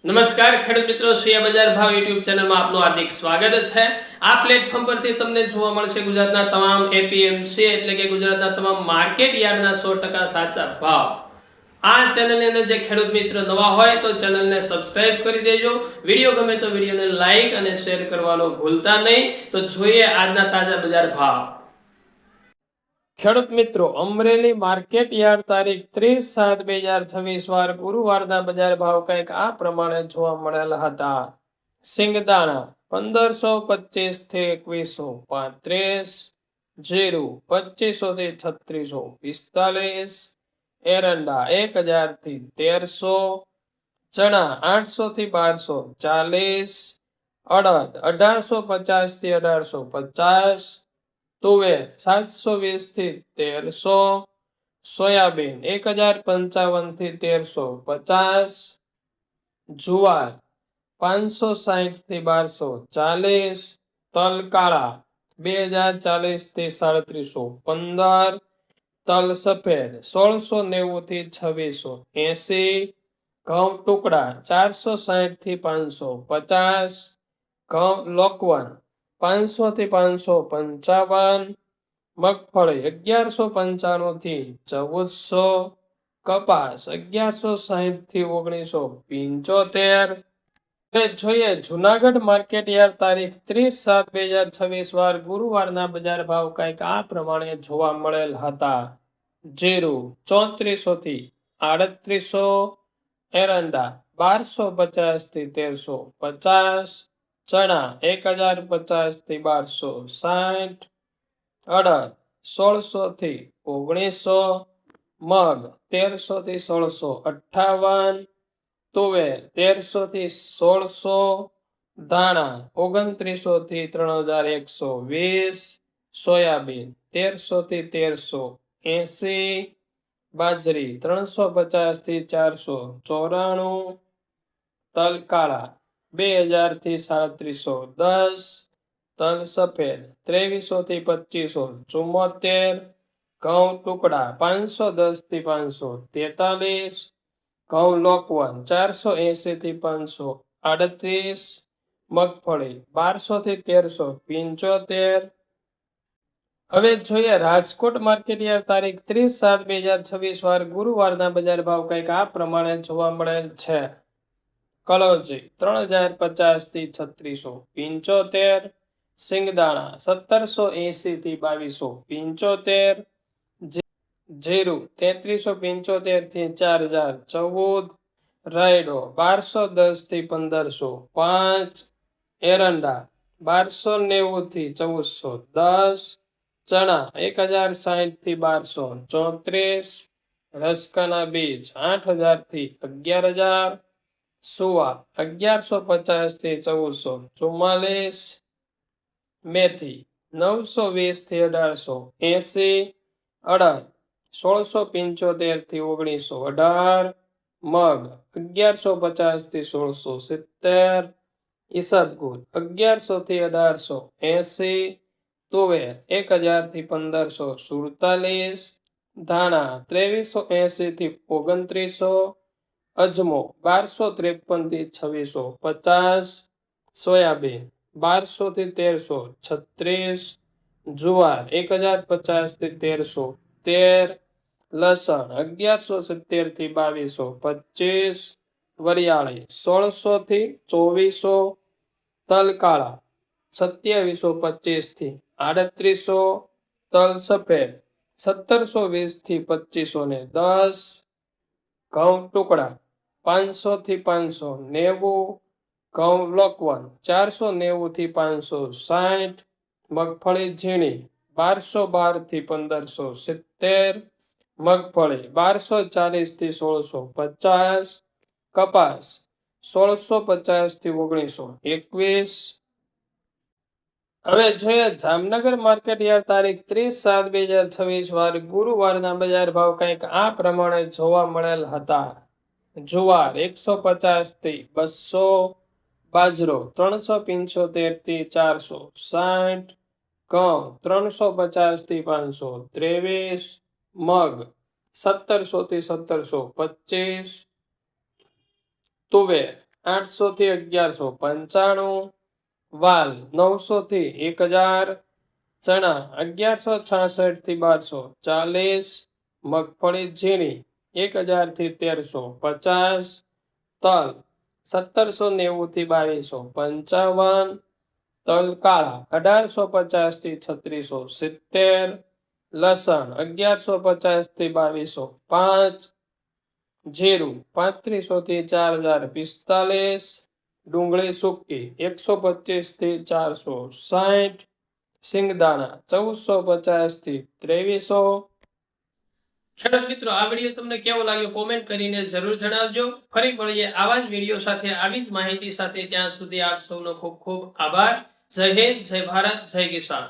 નમસ્કાર ખેડૂત મિત્રો, શિયા બજાર ભાવ યુટ્યુબ ચેનલમાં આપનું હાર્દિક સ્વાગત છે। આ પ્લેટફોર્મ પરથી તમને જોવા મળશે ગુજરાતના તમામ એપીએમસી એટલે કે ગુજરાતના તમામ માર્કેટ યાર્ડના 100% સાચા ભાવ। આ ચેનલની અંદર જે ખેડૂત મિત્ર નવા હોય તો ચેનલને સબસ્ક્રાઇબ કરી દેજો। વિડીયો ગમે તો વિડીયોને લાઈક અને શેર કરવાનું ભૂલતા નહીં। તો જોઈએ આજના તાજા બજાર ભાવ। ખેડૂત મિત્રો, અમરેલી માર્કેટ યાર્ડ તારીખ 30/7/2026 વાર ગુરુવારના બજાર ભાવ કંઈક આ પ્રમાણે જોવા મળેલ હતા। સિંગદાણા 1525 થી 2135, જીરું 2500 થી 3645, એરંડા 1000 થી 1300, ચણા 800 થી 1240, અડદ 1850 થી 1850, તુવેર 720 થી 1300, સોયાબીન 1055 થી 1350, જુવાર 560 થી 1240, તલ કાળા 2040 થી 3715, તલ સફેદ 1690 થી 2680, ઘઉં ટુકડા 460 થી 550, ઘઉં લોકવન 500 થી 555, મગફળી 1195 થી 1400, કપાસ 1160 થી 1975। જોઈએ જુનાગઢ માર્કેટ યાર્ડ તારીખ 30/7/2026 વાર ગુરુવારના બજાર ભાવ કંઈક આ પ્રમાણે જોવા મળેલ હતા। જીરું 3400 થી 3800, એરંડા 1250 થી 1350, ચણા 1050 થી 1260, અડદ 1600 થી 1900, મગ 1300 થી 1658, તુવેર 1300 થી 1600, ધાણા 2900 થી 3120, સોયાબીન 1300 થી 1380, બાજરી 350 થી 494, તલ કાળા 2000 થી 3710, તલ સફેદ 2300 થી 2574, ઘઉં ટુકડા 510 થી 543, ઘઉં લોકવન 480 થી 538, મગફળી 1200 થી 1375। હવે જોઈએ રાજકોટ માર્કેટ યાર્ડ તારીખ 30/7/2026 વાર ગુરુવારના બજાર ભાવ કંઈક આ પ્રમાણે જોવા મળેલ છે। કલોજી 3050 થી 3675, સિંગદાણા 1780 થી 2275, જીરું 3375 થી 4014, રાયડો 1210 થી 1505, એરંડા 1290 થી 1410, ચણા 1060 થી 1234, રસકાના બીજ 8000 થી 11000, સુવા 1150 થી 1444, મેથી 920 થી 1880, અડદ 1675 થી 1918, મગ 1150 થી 1670, ઈસબગુલ 1100 થી 1880, તુવેર 1000 થી 1547, ધાણા 2380 થી 2900, અજમો 1253 થી 2650, સોયાબીન 1200 થી 1336, જુવાર 1050 થી 1313, લસણ 1170 થી 2225, વરિયાળી 1600 થી 2400, તલ કાળા 2725 થી 3800, તલ સફેદ 1720 થી 2510, ઘઉં ટુકડા 500 થી 590, ઘઉં લોકવન 490 થી 560, મગફળી ઝીણી 1212 થી 1570, મગફળી 1240 થી 1650, કપાસ 1650 થી 1921। હવે જોઈએ જામનગર માર્કેટ યાર્ડ તારીખ 30/7/2026 વાર ગુરુવારના બજાર ભાવ કંઈક આ પ્રમાણે જોવા મળેલ હતા। જુવાર 150 થી 200, બાજરો 375 થી 460, ઘઉં 350 થી 523, મગ 1700 થી 1725, તુવેર 800 થી 1195, વાલ 900 થી 1000, ચણા 1166 થી 1240, મગફળી ઝીણી 1000 થી 1350, તલ 1790 થી 2255, તલ કાળા 1850 થી 3670, લસણ 1150 થી 2205, જીરું 3500 થી 4045, ડુંગળી સૂકી 125 થી 460, સિંગદાણા 1450 થી 2300। ખેડૂત મિત્રો, આ વિડીયો તમને કેવો લાગ્યો કોમેન્ટ કરીને જરૂર જણાવજો। ફરી મળીએ આવા જ વિડીયો સાથે, આવી જ માહિતી સાથે। ત્યાં સુધી આપ સૌનો ખૂબ ખૂબ આભાર। જય હિન્દ, જય ભારત, જય કિસાન।